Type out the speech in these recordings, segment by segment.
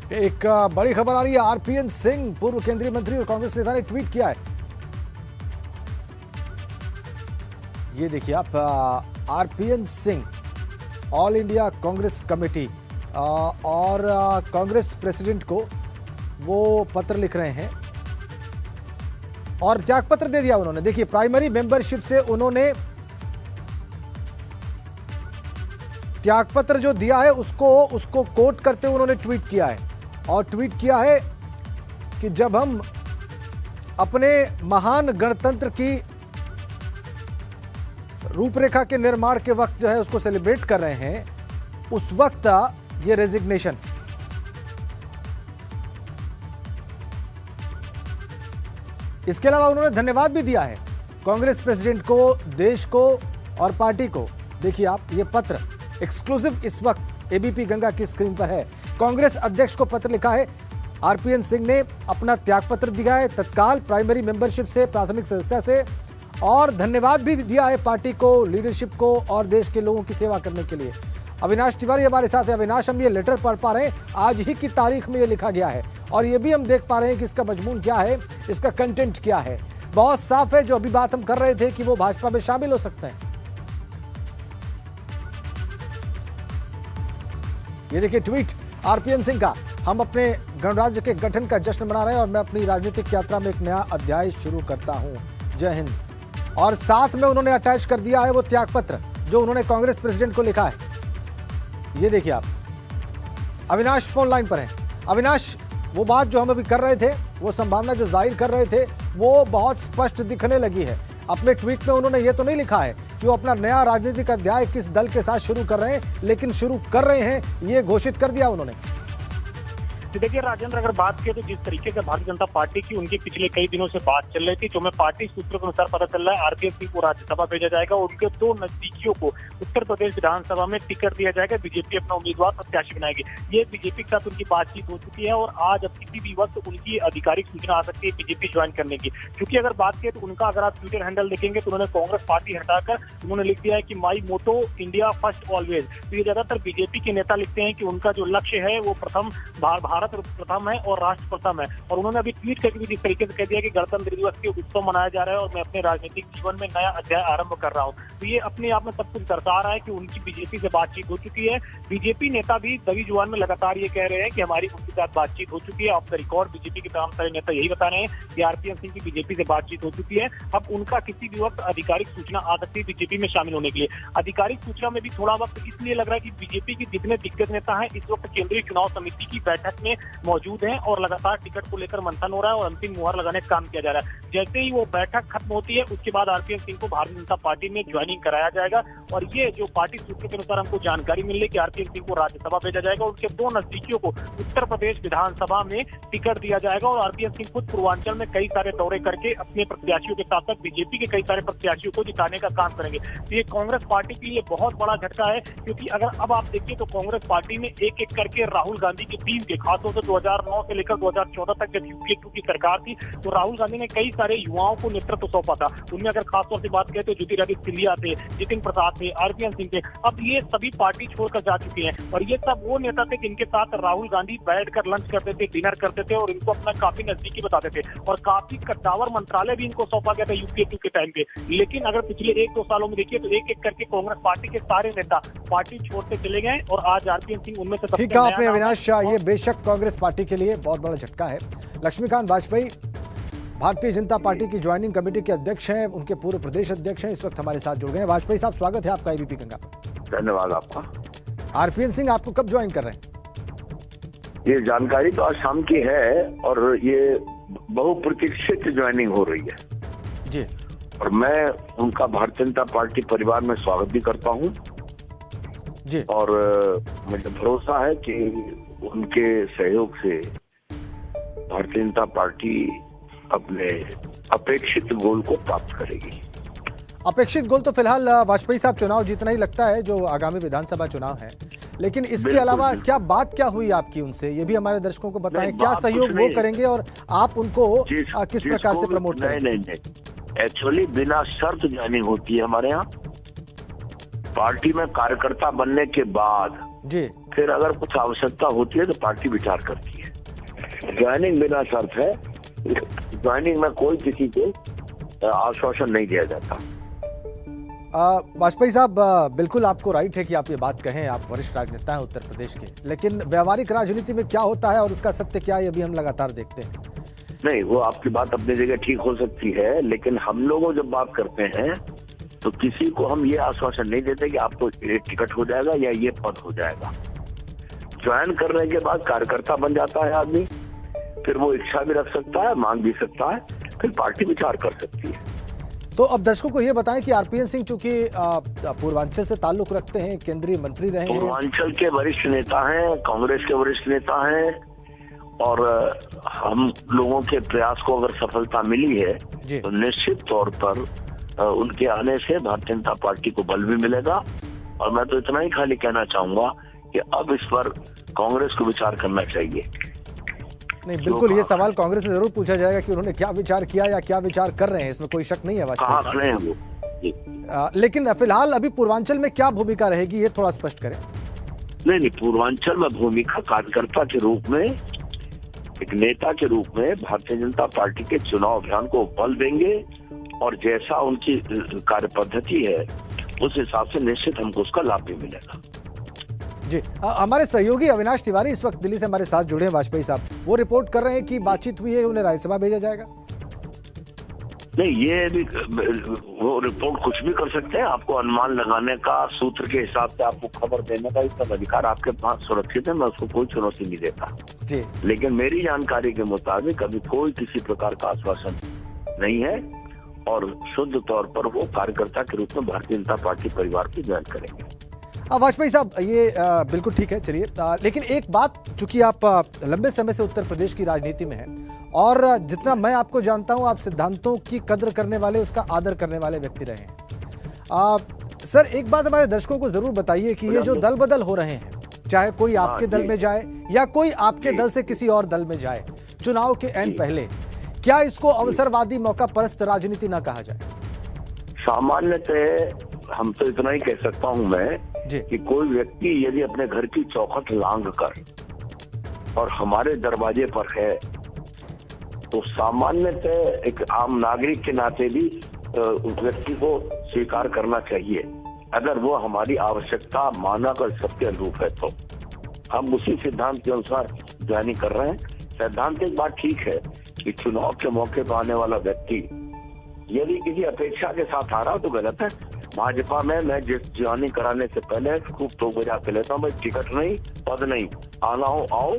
एक बड़ी खबर आ रही है। आरपीएन सिंह पूर्व केंद्रीय मंत्री और कांग्रेस नेता ने ट्वीट किया है। ये देखिए आप, RPN Singh all India Congress committee और कांग्रेस प्रेसिडेंट को वो पत्र लिख रहे हैं और त्यागपत्र दे दिया उन्होंने। देखिए, प्राइमरी मेंबरशिप से उन्होंने त्यागपत्र जो दिया है उसको कोट करते हुए उन्होंने ट्वीट किया है और ट्वीट किया है कि जब हम अपने महान गणतंत्र की रूपरेखा के निर्माण के वक्त जो है उसको सेलिब्रेट कर रहे हैं, उस वक्त ये रेजिग्नेशन। इसके अलावा उन्होंने धन्यवाद भी दिया है कांग्रेस प्रेसिडेंट को, देश को और पार्टी को। देखिए आप, ये पत्र एक्सक्लूसिव इस वक्त एबीपी गंगा की स्क्रीन पर है। कांग्रेस अध्यक्ष को पत्र लिखा है। आरपीएन सिंह ने अपना त्यागपत्र दिया है तत्काल प्राइमरी मेंबरशिप से, प्राथमिक सदस्यता से, और धन्यवाद भी दिया है पार्टी को, लीडरशिप को और देश के लोगों की सेवा करने के लिए। अविनाश तिवारी हमारे साथ है। अविनाश, हम ये लेटर पढ़ पा रहे हैं, आज ही की तारीख में ये लिखा गया है और ये भी हम देख पा रहे हैं कि इसका मजमून क्या है, इसका कंटेंट क्या है। बहुत साफ है, जो अभी बात हम कर रहे थे कि वो भाजपा में शामिल हो सकते हैं। ये देखिए ट्वीट आरपीएन सिंह का, हम अपने गणराज्य के गठन का जश्न मना रहे हैं और मैं अपनी राजनीतिक यात्रा में एक नया अध्याय शुरू करता हूं। जय हिंद। और साथ में उन्होंने अटैच कर दिया है वो त्यागपत्र जो उन्होंने कांग्रेस प्रेसिडेंट को लिखा है। ये देखिए आप, अविनाश फोन लाइन पर हैं। अविनाश, वो बात जो हम अभी कर रहे थे, वो संभावना जो जाहिर कर रहे थे, वो बहुत स्पष्ट दिखने लगी है। अपने ट्वीट में उन्होंने ये तो नहीं लिखा है कि वो अपना नया राजनीतिक अध्याय किस दल के साथ शुरू कर रहे हैं, लेकिन शुरू कर रहे हैं, ये घोषित कर दिया उन्होंने। देखिए राजेंद्र, अगर बात करें तो जिस तरीके से भारतीय जनता पार्टी की उनकी पिछले कई दिनों से बात चल रही थी, जो मैं पार्टी सूत्रों के अनुसार पता चल रहा है, आरपीएन सिंह को राज्यसभा भेजा जाएगा और उनके दो नजदीकियों को उत्तर प्रदेश विधानसभा में टिकट दिया जाएगा। बीजेपी अपना उम्मीदवार प्रत्याशी बनाएगी। ये बीजेपी के साथ उनकी बातचीत हो चुकी है और आज अब किसी भी वक्त उनकी आधिकारिक सूचना आ सकती है बीजेपी ज्वाइन करने की। क्योंकि अगर बात करें तो उनका, अगर आप ट्विटर हैंडल देखेंगे तो उन्होंने कांग्रेस पार्टी हटाकर उन्होंने लिख दिया है कि माई मोटो इंडिया फर्स्ट ऑलवेज। तो ये ज्यादातर बीजेपी के नेता लिखते हैं कि उनका जो लक्ष्य है वो प्रथम, भारत प्रथम है और राष्ट्र प्रथम है। और उन्होंने अभी ट्वीट करके भी जिस तरीके से कह दिया कि गणतंत्र दिवस के उत्सव मनाया जा रहा है और मैं अपने राजनीतिक जीवन में नया अध्याय आरंभ कर रहा हूं। तो ये अपने आप में सब कुछ दर्शा रहा है कि उनकी बीजेपी से बातचीत हो चुकी है। बीजेपी नेता भी दबी जुबान में लगातार ये कह रहे हैं कि हमारी उनके साथ बातचीत हो चुकी है। ऑफ द रिकॉर्ड बीजेपी के तमाम सारे नेता यही बता रहे हैं कि आरपीएन सिंह की बीजेपी से बातचीत हो चुकी है। अब उनका किसी भी वक्त आधिकारिक सूचना आ सकती है बीजेपी में शामिल होने के लिए। आधिकारिक सूचना में भी थोड़ा वक्त इसलिए लग रहा है कि बीजेपी के जितने दिग्गज नेता हैं इस वक्त केंद्रीय चुनाव समिति की बैठक में मौजूद हैं और लगातार टिकट को लेकर मंथन हो रहा है और अंतिम मुहर लगाने का काम किया जा रहा है। जैसे ही वो बैठक खत्म होती है उसके बाद आरपीएन सिंह को भारतीय जनता पार्टी में ज्वाइनिंग कराया जाएगा। और ये जो पार्टी सूत्रों के अनुसार हमको जानकारी मिल रही है कि आरपीएन सिंह को राज्यसभा भेजा जाएगा और उनके दो नजदीकियों को उत्तर प्रदेश विधानसभा में टिकट दिया जाएगा। और आरपीएन सिंह खुद पूर्वांचल में कई सारे दौरे करके अपने प्रत्याशियों के साथ साथ बीजेपी के कई सारे प्रत्याशियों को जिताने का काम करेंगे। तो ये कांग्रेस पार्टी के लिए बहुत बड़ा झटका है, क्योंकि अगर अब आप देखिए तो कांग्रेस पार्टी में एक एक करके राहुल गांधी की टीम के, खासतौर से 2009 से लेकर 2014 तक जब यूपीए 2 की सरकार थी तो राहुल गांधी ने कई सारे युवाओं को नेतृत्व सौंपा था। उनमें अगर खासतौर से बात करें तो ज्योतिरादित्य सिंधिया थे, जितिन प्रसाद थे, आरपीएन सिंह थे। अब ये सभी पार्टी छोड़कर जा चुके हैं और ये सब वो नेता थे जिनके साथ राहुल गांधी बैठकर लंच करते थे, डिनर करते थे और इनको अपना काफी नजदीकी बताते थे और काफी कद्दावर मंत्रालय भी इनको सौंपा गया था यूपीए 2 के टाइम पे। लेकिन अगर पिछले 1-2 सालों में देखिए तो एक एक करके कांग्रेस पार्टी के सारे नेता पार्टी छोड़ते चले गए और आज आरपीएन सिंह उनमें से। ठीक है आपने अविनाश, ये बेशक कांग्रेस पार्टी के लिए बहुत बड़ा झटका है। लक्ष्मीकांत वाजपेयी भारतीय जनता पार्टी की ज्वाइनिंग कमेटी के अध्यक्ष हैं, उनके पूर्व प्रदेश अध्यक्ष हैं, इस वक्त हमारे साथ जुड़ गए हैं। वाजपेयी साहब, स्वागत है आपका एबीपी गंगा पर। धन्यवाद आपका। आरपीएन सिंह आपको कब ज्वाइन कर रहे हैं? ये जानकारी तो आज शाम की है और ये बहुप्रतीक्षित ज्वाइनिंग हो रही है जी, और मैं उनका भारतीय जनता पार्टी परिवार में स्वागत भी करता हूँ जी। और मुझे भरोसा है कि उनके सहयोग से भारतीय जनता पार्टी अपने अपेक्षित गोल को प्राप्त करेगी। अपेक्षित गोल तो फिलहाल वाजपेयी साहब चुनाव जीतना ही लगता है, जो आगामी विधानसभा चुनाव है। लेकिन इसके अलावा क्या हुई आपकी उनसे, ये भी हमारे दर्शकों को बताएं। क्या सहयोग वो करेंगे और आप उनको किस प्रकार से प्रमोट करेंगे? नहीं, एक्चुअली बिना शर्त ज्वाइनिंग होती है हमारे यहाँ। पार्टी में कार्यकर्ता बनने के बाद जी फिर अगर कुछ आवश्यकता होती है तो पार्टी विचार करती है। ज्वाइनिंग बिना शर्त है, ज्वाइनिंग में कोई किसी को आश्वासन नहीं दिया जाता। वाजपेयी साहब, बिल्कुल आपको राइट है कि आप ये बात कहें, आप वरिष्ठ राजनेता हैं उत्तर प्रदेश के, लेकिन व्यवहारिक राजनीति में क्या होता है और उसका सत्य क्या है, अभी हम लगातार देखते हैं। नहीं, वो आपकी बात अपनी जगह ठीक हो सकती है, लेकिन हम लोग जब बात करते हैं तो किसी को हम ये आश्वासन नहीं देते कि आपको ये टिकट हो जाएगा या ये पद हो जाएगा। ज्वाइन करने के बाद कार्यकर्ता बन जाता है आदमी, फिर वो इच्छा भी रख सकता है, मांग भी सकता है, फिर पार्टी विचार कर सकती है। तो अब दर्शकों को ये बताएं कि आरपीएन सिंह चूंकि पूर्वांचल से ताल्लुक रखते हैं, केंद्रीय मंत्री रहे हैं, पूर्वांचल के वरिष्ठ नेता हैं, कांग्रेस के वरिष्ठ नेता हैं, और हम लोगों के प्रयास को अगर सफलता मिली है तो निश्चित तौर पर उनके आने से भारतीय जनता पार्टी को बल भी मिलेगा। और मैं तो इतना ही खाली कहना चाहूंगा कि अब इस पर कांग्रेस को विचार करना चाहिए। नहीं, बिल्कुल ये सवाल कांग्रेस से जरूर पूछा जाएगा कि उन्होंने क्या विचार किया या क्या विचार कर रहे हैं, इसमें कोई शक नहीं है कहाँ खड़े हैं वो। लेकिन फिलहाल अभी पूर्वांचल में क्या भूमिका रहेगी, ये थोड़ा स्पष्ट करें। नहीं, पूर्वांचल में भूमिका कार्यकर्ता के रूप में, एक नेता के रूप में भारतीय जनता पार्टी के चुनाव अभियान को बल देंगे, और जैसा उनकी कार्य पद्धति है उस हिसाब से निश्चित हमको उसका लाभ भी मिलेगा। जी, हमारे सहयोगी अविनाश तिवारी इस वक्त दिल्ली से हमारे साथ जुड़े हैं। वाजपेयी साहब, वो रिपोर्ट कर रहे हैं कि बातचीत हुई है, उन्हें राज्यसभा भेजा जाएगा। नहीं, ये भी वो रिपोर्ट कुछ भी कर सकते हैं। आपको अनुमान लगाने का, सूत्र के हिसाब से आपको खबर देने का सब अधिकार आपके पास सुरक्षित है, मैं उसको कोई चुनौती नहीं देता जी। लेकिन मेरी जानकारी के मुताबिक अभी कोई किसी प्रकार का आश्वासन नहीं है, और शुद्ध तौर पर वो कार्यकर्ता के रूप में भारतीय जनता पार्टी परिवार को ज्वाइन करेंगे। वाजपेयी साहब, ये बिल्कुल ठीक है, चलिए, लेकिन एक बात, चूंकि आप लंबे समय से उत्तर प्रदेश की राजनीति में हैं और जितना मैं आपको जानता हूं, आप सिद्धांतों की कद्र करने वाले, उसका आदर करने वाले व्यक्ति रहे हैं। सर, एक बात हमारे दर्शकों को जरूर बताइए कि ये जो दल बदल हो रहे हैं, चाहे कोई आपके दल में जाए या कोई आपके दल से किसी और दल में जाए चुनाव के एंड पहले, क्या इसको अवसरवादी, मौका परस्त राजनीति ना कहा जाए? सामान्यतः हम तो इतना ही कह सकता हूं मैं कि कोई व्यक्ति यदि अपने घर की चौखट लांघ कर और हमारे दरवाजे पर है तो सामान्यतः एक आम नागरिक के नाते भी उस व्यक्ति को स्वीकार करना चाहिए। अगर वो हमारी आवश्यकता माना कर सबके अनुरूप है तो हम उसी सिद्धांत के अनुसार ज्वाइनिंग कर रहे हैं। सैद्धांतिक बात ठीक है कि चुनाव के मौके पर आने वाला व्यक्ति यदि किसी अपेक्षा के साथ आ रहा तो गलत है। भाजपा में मैं जिस ज्वाइनिंग कराने से पहले खूब तो बजा के लेता हूँ, भाई टिकट नहीं, पद नहीं, आना हो आओ,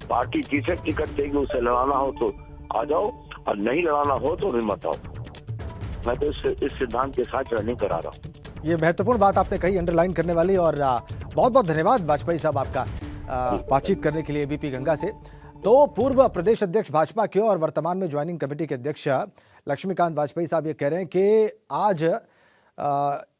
पार्टी जिसे टिकट देगी उसे लड़ाना हो तो आ जाओ, और नहीं लड़ाना हो तो भी मत आओ। मैं तो इस सिद्धांत के साथ ज्वाइनिंग करा रहा हूँ। ये महत्वपूर्ण बात आपने कही, अंडरलाइन करने वाली, और बहुत बहुत धन्यवाद वाजपेयी साहब आपका बातचीत करने के लिए एबीपी गंगा से। तो पूर्व प्रदेश अध्यक्ष भाजपा के और वर्तमान में ज्वाइनिंग कमेटी के अध्यक्ष लक्ष्मीकांत वाजपेयी साहब ये कह रहे हैं कि आज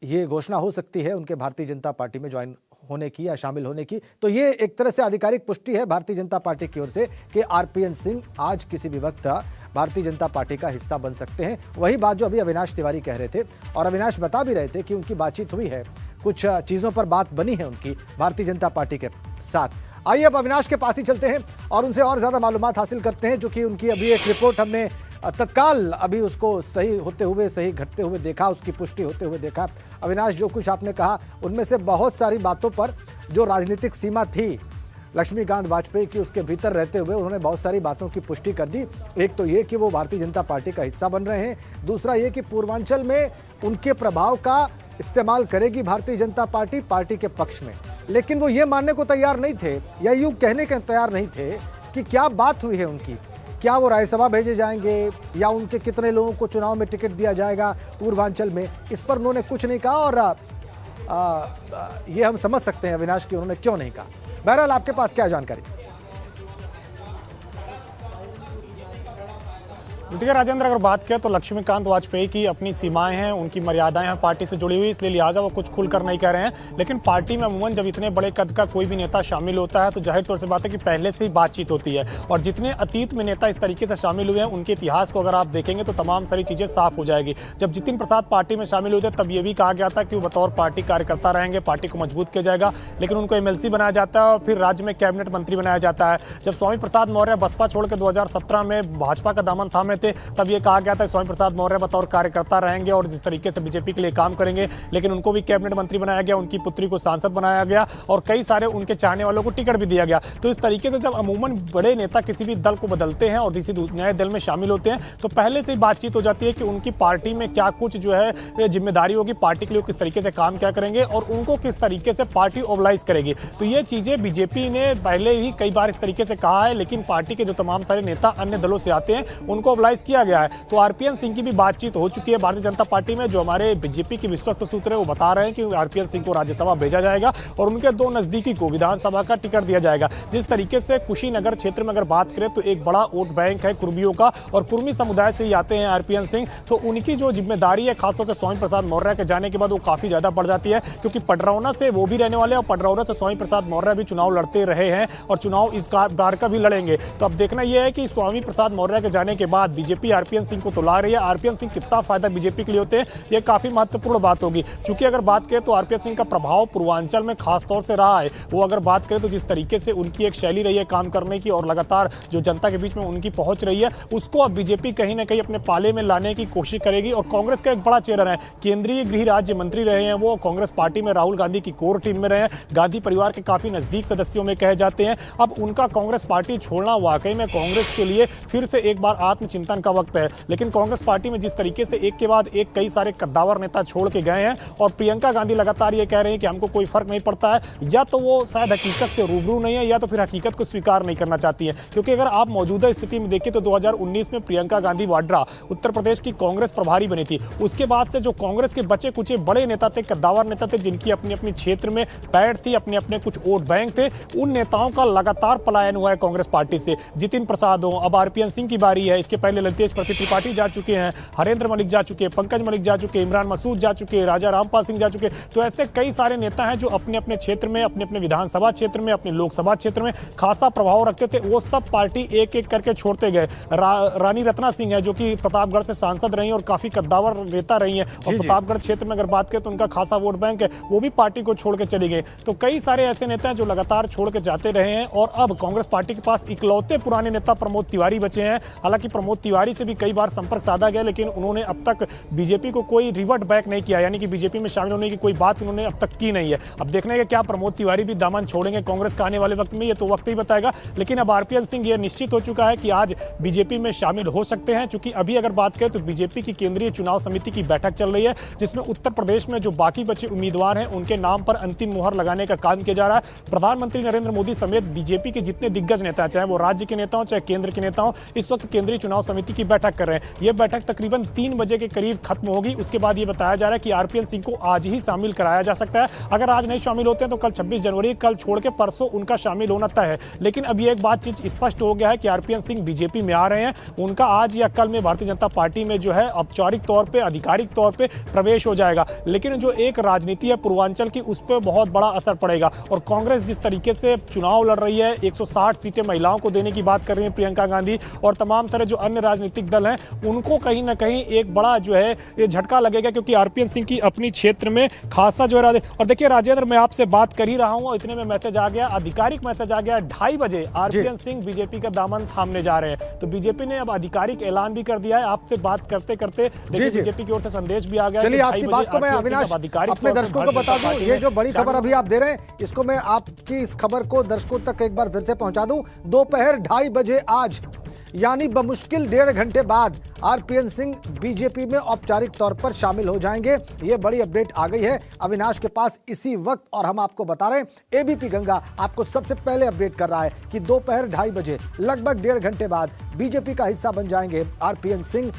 ये घोषणा हो सकती है उनके भारतीय जनता पार्टी में ज्वाइन होने की या शामिल होने की। तो ये एक तरह से आधिकारिक पुष्टि है भारतीय जनता पार्टी की ओर से कि आरपीएन सिंह आज किसी भी वक्त भारतीय जनता पार्टी का हिस्सा बन सकते हैं। वही बात जो अभी अविनाश तिवारी कह रहे थे, और अविनाश बता भी रहे थे कि उनकी बातचीत हुई है, कुछ चीज़ों पर बात बनी है उनकी भारतीय जनता पार्टी के साथ। आइए अब अविनाश के पास ही चलते हैं और उनसे और ज़्यादा मालूमात हासिल करते हैं, जो कि उनकी अभी एक रिपोर्ट हमने तत्काल अभी उसको सही होते हुए, सही घटते हुए देखा, उसकी पुष्टि होते हुए देखा। अविनाश, जो कुछ आपने कहा उनमें से बहुत सारी बातों पर जो राजनीतिक सीमा थी लक्ष्मीकांत वाजपेयी की, उसके भीतर रहते हुए उन्होंने बहुत सारी बातों की पुष्टि कर दी। एक तो ये कि वो भारतीय जनता पार्टी का हिस्सा बन रहे हैं, दूसरा ये कि पूर्वांचल में उनके प्रभाव का इस्तेमाल करेगी भारतीय जनता पार्टी पार्टी के पक्ष में। लेकिन वो ये मानने को तैयार नहीं थे या यूं कहने के तैयार नहीं थे कि क्या बात हुई है उनकी, क्या वो राज्यसभा भेजे जाएंगे या उनके कितने लोगों को चुनाव में टिकट दिया जाएगा पूर्वांचल में। इस पर उन्होंने कुछ नहीं कहा, और ये हम समझ सकते हैं अविनाश की उन्होंने क्यों नहीं कहा। बहरहाल, आपके पास क्या जानकारी? देखिए राजेंद्र, अगर बात करें तो लक्ष्मीकांत वाजपेयी की अपनी सीमाएं हैं, उनकी मर्यादाएं हैं पार्टी से जुड़ी हुई, इसलिए लिहाजा वो कुछ खुलकर नहीं कह रहे हैं। लेकिन पार्टी में अमूमन जब इतने बड़े कद का कोई भी नेता शामिल होता है तो जाहिर तौर से बात है कि पहले से ही बातचीत होती है, और जितने अतीत में नेता इस तरीके से शामिल हुए हैं उनके इतिहास को अगर आप देखेंगे तो तमाम सारी चीज़ें साफ हो जाएगी। जब जितिन प्रसाद पार्टी में शामिल हुए थे तब ये भी कहा गया था कि वो बतौर पार्टी कार्यकर्ता रहेंगे, पार्टी को मजबूत किया जाएगा, लेकिन उनको MLC बनाया जाता है और फिर राज्य में कैबिनेट मंत्री बनाया जाता है। जब स्वामी प्रसाद मौर्य बसपा छोड़ के 2017 में भाजपा का दामन थामे थे तब ये कहा गया था स्वामी प्रसाद मौर्य बतौर कार्यकर्ता रहेंगे और जिस तरीके से बीजेपी के लिए काम करेंगे, लेकिन उनको भी कैबिनेट मंत्री बनाया गया, उनकी पुत्री को सांसद बनाया गया और कई सारे उनके चाहने वालों को टिकट भी दिया गया। तो इस तरीके से जब अमूमन बड़े नेता किसी भी दल को बदलते हैं और किसी नए दल में शामिल होते हैं तो पहले से ही बातचीत हो जाती है कि उनकी पार्टी में क्या कुछ जो है जिम्मेदारी होगी, पार्टी के लिए किस तरीके से काम क्या करेंगे और उनको किस तरीके से पार्टी ओबलाइज करेगी। तो ये चीजें बीजेपी ने पहले ही कई बार इस तरीके से कहा है, लेकिन पार्टी के जो तमाम सारे नेता अन्य दलों से आते हैं उनको ओबलाइज किया गया है। तो RPN सिंह की भी बातचीत हो चुकी है भारतीय जनता पार्टी में। जो हमारे बीजेपी के विश्वस्त सूत्र है वो बता रहे हैं कि RPN सिंह को राज्यसभा भेजा जाएगा और उनके 2 नजदीकी को विधानसभा का टिकट दिया जाएगा। जिस तरीके से कुशीनगर क्षेत्र में अगर बात करें तो एक बड़ा वोट बैंक है कुर्मियों का और कुर्मी समुदाय से ही आते हैं RPN सिंह, तो उनकी जो जिम्मेदारी है खासतौर से स्वामी प्रसाद मौर्य के जाने के बाद वो काफी ज्यादा बढ़ जाती है, क्योंकि पडरौना से वो भी रहने वाले और पडरौना से स्वामी प्रसाद मौर्य भी चुनाव लड़ते रहे हैं और चुनाव इस बार का भी लड़ेंगे। तो अब देखना यह है कि स्वामी प्रसाद मौर्य के जाने के बाद बीजेपी RPN सिंह को तो ला रही है, RPN सिंह कितना फायदा बीजेपी के लिए होते हैं ये काफी महत्वपूर्ण बात होगी। क्योंकि अगर बात करें तो RPN सिंह का प्रभाव पूर्वांचल में खास तौर से रहा है। वो अगर बात करें तो जिस तरीके से उनकी एक शैली रही है काम करने की और लगातार जो जनता के बीच में उनकी पहुंच रही है उसको अब बीजेपी कहीं ना कहीं अपने पाले में लाने की कोशिश करेगी। और कांग्रेस का एक बड़ा चेहरा है, केंद्रीय गृह राज्य मंत्री रहे हैं वो, कांग्रेस पार्टी में राहुल गांधी की कोर टीम में रहे हैं, गांधी परिवार के काफी नजदीक सदस्यों में कहे जाते हैं। अब उनका कांग्रेस पार्टी छोड़ना वाकई में कांग्रेस के लिए फिर से एक बार आत्मचिंतन का वक्त है। लेकिन कांग्रेस पार्टी में जिस तरीके से एक के बाद एक कई सारे कद्दावर नेता छोड़ के गए हैं और प्रियंका गांधी लगातार ये कह रहे हैं कि हमको कोई फर्क नहीं पड़ता है, या तो वो शायद हकीकत से रूबरू नहीं है या तो फिर हकीकत को स्वीकार नहीं करना चाहती है। क्योंकि अगर आप मौजूदा स्थिति में देखें तो 2019 में प्रियंका गांधी वाड्रा उत्तर प्रदेश की कांग्रेस प्रभारी बनी थी। उसके बाद से जो कांग्रेस के बचे कुछ बड़े नेता थे, कद्दावर नेता थे, जिनकी अपनी अपनी क्षेत्र में पैठ थी, अपने अपने कुछ वोट बैंक थे, उन नेताओं का लगातार पलायन हुआ है कांग्रेस पार्टी से। जितिन प्रसाद हो, अब RPN सिंह की बारी है, इसके पहले ललितेश त्रिपाठी जा चुके हैं, हरेंद्र मलिक जा चुके हैं, पंकज मलिक जा चुके, इमरान मसूद जा चुके, राजा रामपाल सिंह जा चुके। तो ऐसे कई सारे नेता हैं जो अपने अपने क्षेत्र में, अपने अपने विधानसभा क्षेत्र में, अपने लोकसभा क्षेत्र में खासा प्रभाव रखते थे, वो सब पार्टी एक एक करके छोड़ते गए। रानी रत्ना सिंह है जो कि प्रतापगढ़ से सांसद रही और काफी कद्दावर नेता रही हैं और प्रतापगढ़ क्षेत्र में अगर बात करें तो उनका खासा वोट बैंक है, वो भी पार्टी को छोड़ के चली गई। तो कई सारे ऐसे नेता हैं जो लगातार छोड़ के जाते रहे हैं और अब कांग्रेस पार्टी के पास इकलौते पुराने नेता प्रमोद तिवारी बचे हैं। हालांकि प्रमोद तिवारी से भी कई बार संपर्क साधा गया, लेकिन उन्होंने अब तक बीजेपी को कोई रिवर्ट बैक नहीं किया, यानी कि बीजेपी में शामिल होने की कोई बात उन्होंने अब तक की नहीं है। अब देखने का क्या प्रमोद तिवारी भी दामन छोड़ेंगे कांग्रेस का आने वाले वक्त में, ये तो वक्त ही बताएगा। लेकिन अब RPN सिंह ये निश्चित हो चुका है कि आज बीजेपी में शामिल हो सकते हैं, क्योंकि अभी अगर बात करें तो बीजेपी की केंद्रीय चुनाव समिति की बैठक चल रही है जिसमें उत्तर प्रदेश में जो बाकी बचे उम्मीदवार हैं उनके नाम पर अंतिम मुहर लगाने का काम किया जा रहा है। प्रधानमंत्री नरेंद्र मोदी समेत बीजेपी के जितने दिग्गज नेता, चाहे वो राज्य के नेता हो चाहे केंद्र के नेता हो, इस वक्त केंद्रीय चुनाव समिति की बैठक कर रहे हैं। यह बैठक तकरीबन 3 बजे के करीब खत्म होगी। उसके बाद ये बताया जा रहा है कि RPN सिंह को आज ही शामिल कराया जा सकता है। अगर आज नहीं शामिल होते हैं तो कल 26 जनवरी, कल छोड़ के परसों उनका शामिल होना तय है। लेकिन अब ये एक बात चीज स्पष्ट हो गया है कि RPN सिंह बीजेपी में आ रहे हैं, उनका आज या कल में भारतीय जनता पार्टी में जो है औपचारिक तौर पे, आधिकारिक तौर पे प्रवेश हो जाएगा। लेकिन जो एक राजनीति है पूर्वांचल की, उस पर बहुत बड़ा असर पड़ेगा। और कांग्रेस जिस तरीके से चुनाव लड़ रही है, 160 सीटें महिलाओं को देने की बात कर रही है प्रियंका गांधी, और तमाम तरह जो अन्य राजनीतिक दल हैं उनको कहीं ना कहीं एक बड़ा जो है ये झटका लगेगा, क्योंकि RPN सिंह की अपनी क्षेत्र में खासा जो है। और देखिए राजेंद्र, मैं आपसे बात कर ही रहा हूं और इतने में मैसेज आ गया, आधिकारिक मैसेज आ गया, 2:30 बजे RPN सिंह बीजेपी का दामन थामने जा रहे हैं। तो बीजेपी ने अब आधिकारिक ऐलान भी कर दिया है। आपसे बात करते करते देखिए बीजेपी की ओर से संदेश भी आ गया। चलिए आपकी बात को मैं अविनाश अपने दर्शकों को बता दूं, ये जो बड़ी खबर अभी आप दे रहे हैं इसको मैं आपकी इस खबर को दर्शकों तक एक बार फिर से पहुंचा दूं। दोपहर 2:30 बजे आज, यानी बमुश्किल 1.5 घंटे बाद RPN सिंह बीजेपी में औपचारिक तौर पर शामिल हो जाएंगे। ये बड़ी अपडेट आ गई है अविनाश के पास इसी वक्त, और हम आपको बता रहे हैं ABP गंगा आपको सबसे पहले अपडेट कर रहा है कि दोपहर 2:30 बजे लगभग 1.5 घंटे बाद बीजेपी का हिस्सा बन जाएंगे RPN सिंह।